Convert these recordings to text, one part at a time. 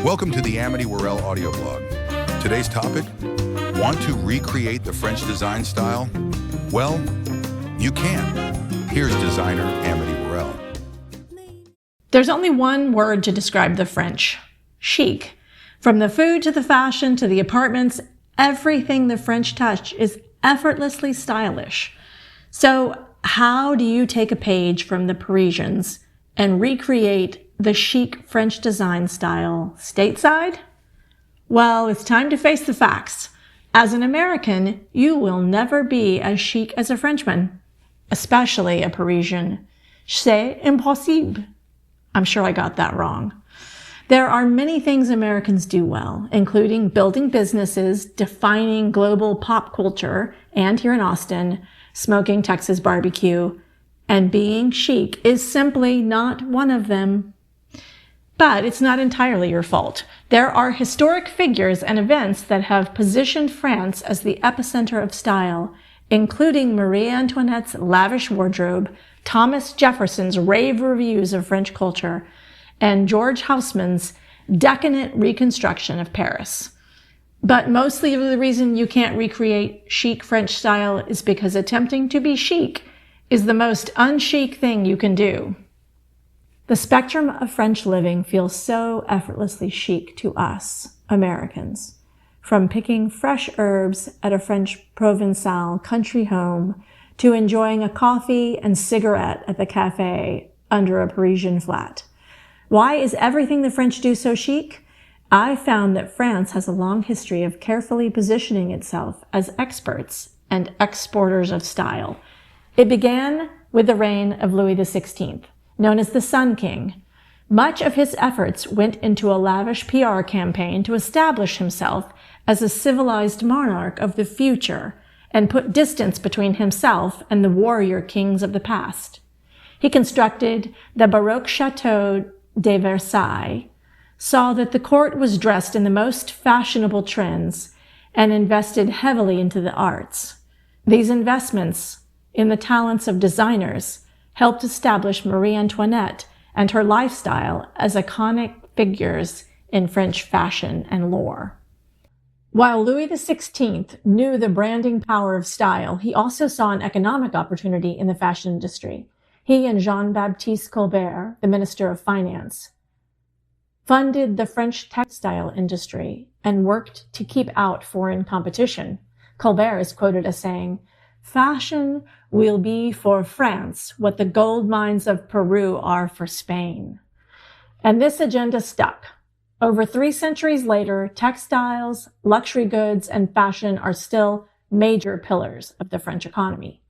Welcome to the Amity Worrel audio blog. Today's topic, want to recreate the French design style? Well, you can. Here's designer Amity Worrel. There's only one word to describe the French: chic. From the food to the fashion to the apartments, everything the French touch is effortlessly stylish. So how do you take a page from the Parisians and recreate the chic French design style stateside? Well, it's time to face the facts. As an American, you will never be as chic as a Frenchman, especially a Parisian. C'est impossible. I'm sure I got that wrong. There are many things Americans do well, including building businesses, defining global pop culture, and here in Austin, smoking Texas barbecue, and being chic is simply not one of them. But it's not entirely your fault. There are historic figures and events that have positioned France as the epicenter of style, including Marie Antoinette's lavish wardrobe, Thomas Jefferson's rave reviews of French culture, and George Haussmann's decadent reconstruction of Paris. But mostly the reason you can't recreate chic French style is because attempting to be chic is the most un-chic thing you can do. The spectrum of French living feels so effortlessly chic to us, Americans. From picking fresh herbs at a French Provençal country home to enjoying a coffee and cigarette at the cafe under a Parisian flat. Why is everything the French do so chic? I found that France has a long history of carefully positioning itself as experts and exporters of style. It began with the reign of Louis XVI, known as the Sun King. Much of his efforts went into a lavish PR campaign to establish himself as a civilized monarch of the future and put distance between himself and the warrior kings of the past. He constructed the Baroque Chateau de Versailles, saw that the court was dressed in the most fashionable trends, and invested heavily into the arts. These investments in the talents of designers helped establish Marie Antoinette and her lifestyle as iconic figures in French fashion and lore. While Louis XVI knew the branding power of style, he also saw an economic opportunity in the fashion industry. He and Jean-Baptiste Colbert, the Minister of Finance, funded the French textile industry and worked to keep out foreign competition. Colbert is quoted as saying, "Fashion will be for France what the gold mines of Peru are for Spain." And this agenda stuck. Over 3 centuries later, textiles, luxury goods, and fashion are still major pillars of the French economy.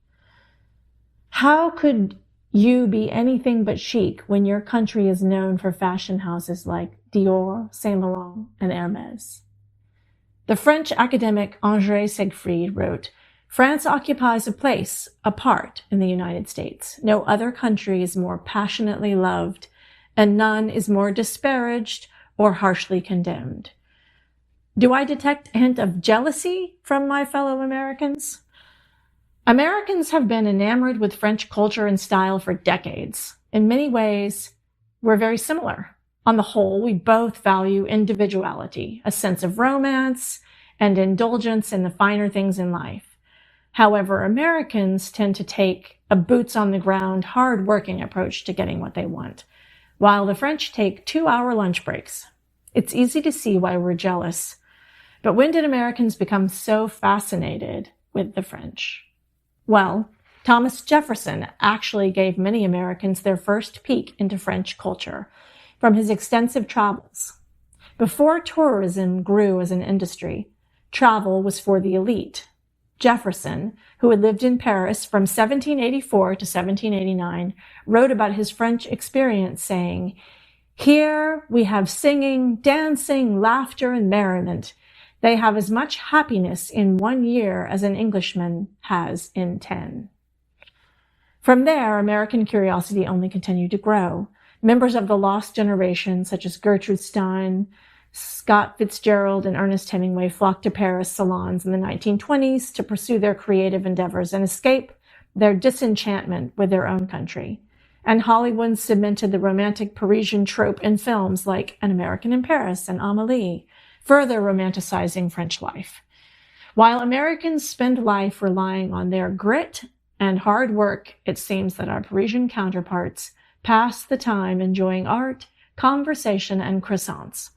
How could you be anything but chic when your country is known for fashion houses like Dior, Saint Laurent, and Hermès? The French academic André Siegfried wrote, "France occupies a place apart in the United States. No other country is more passionately loved, and none is more disparaged or harshly condemned." Do I detect a hint of jealousy from my fellow Americans? Americans have been enamored with French culture and style for decades. In many ways, we're very similar. On the whole, we both value individuality, a sense of romance, and indulgence in the finer things in life. However, Americans tend to take a boots-on-the-ground, hard-working approach to getting what they want, while the French take 2-hour lunch breaks. It's easy to see why we're jealous. But when did Americans become so fascinated with the French? Well, Thomas Jefferson actually gave many Americans their first peek into French culture from his extensive travels. Before tourism grew as an industry, travel was for the elite. Jefferson, who had lived in Paris from 1784 to 1789, wrote about his French experience saying, "Here we have singing, dancing, laughter, and merriment. They have as much happiness in 1 year as an Englishman has in 10. From there, American curiosity only continued to grow. Members of the lost generation, such as Gertrude Stein, Scott Fitzgerald, and Ernest Hemingway, flocked to Paris salons in the 1920s to pursue their creative endeavors and escape their disenchantment with their own country. and Hollywood cemented the romantic Parisian trope in films like An American in Paris and Amélie, further romanticizing French life. While Americans spend life relying on their grit and hard work, it seems that our Parisian counterparts pass the time enjoying art, conversation, and croissants.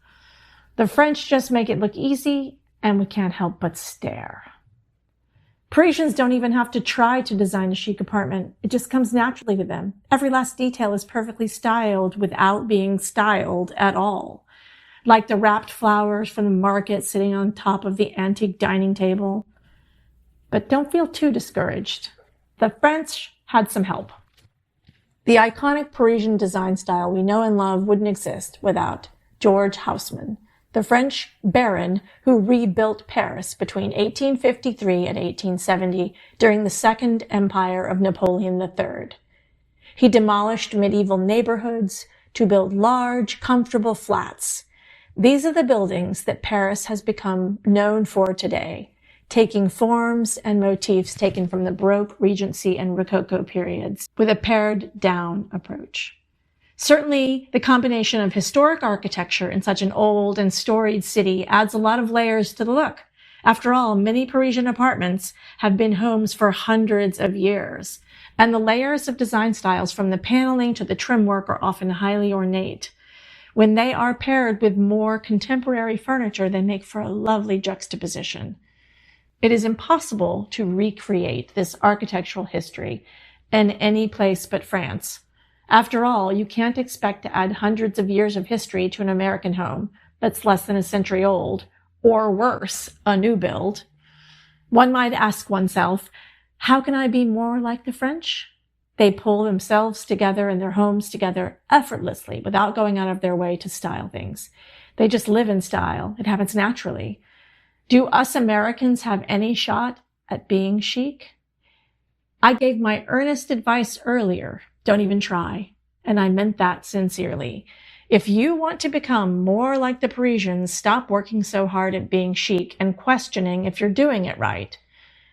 The French just make it look easy, and we can't help but stare. Parisians don't even have to try to design a chic apartment. It just comes naturally to them. Every last detail is perfectly styled without being styled at all. Like the wrapped flowers from the market sitting on top of the antique dining table. But don't feel too discouraged. The French had some help. The iconic Parisian design style we know and love wouldn't exist without George Haussmann, the French baron who rebuilt Paris between 1853 and 1870 during the Second Empire of Napoleon III. He demolished medieval neighborhoods to build large, comfortable flats. These are the buildings that Paris has become known for today, taking forms and motifs taken from the Baroque, Regency, and Rococo periods with a pared-down approach. Certainly, the combination of historic architecture in such an old and storied city adds a lot of layers to the look. After all, many Parisian apartments have been homes for hundreds of years, and the layers of design styles from the paneling to the trim work are often highly ornate. When they are paired with more contemporary furniture, they make for a lovely juxtaposition. It is impossible to recreate this architectural history in any place but France. After all, you can't expect to add hundreds of years of history to an American home that's less than a century old, or worse, a new build. One might ask oneself, how can I be more like the French? They pull themselves together and their homes together effortlessly without going out of their way to style things. They just live in style. It happens naturally. Do us Americans have any shot at being chic? I gave my earnest advice earlier. Don't even try. And I meant that sincerely. If you want to become more like the Parisians, stop working so hard at being chic and questioning if you're doing it right.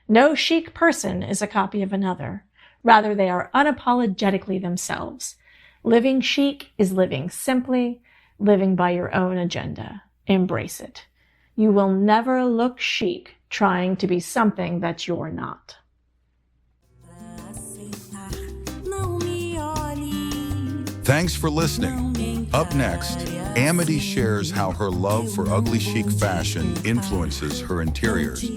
No chic person is a copy of another. Rather, they are unapologetically themselves. Living chic is living simply, living by your own agenda. Embrace it. You will never look chic trying to be something that you're not. Thanks for listening. Up next, Amity shares how her love for ugly chic fashion influences her interiors.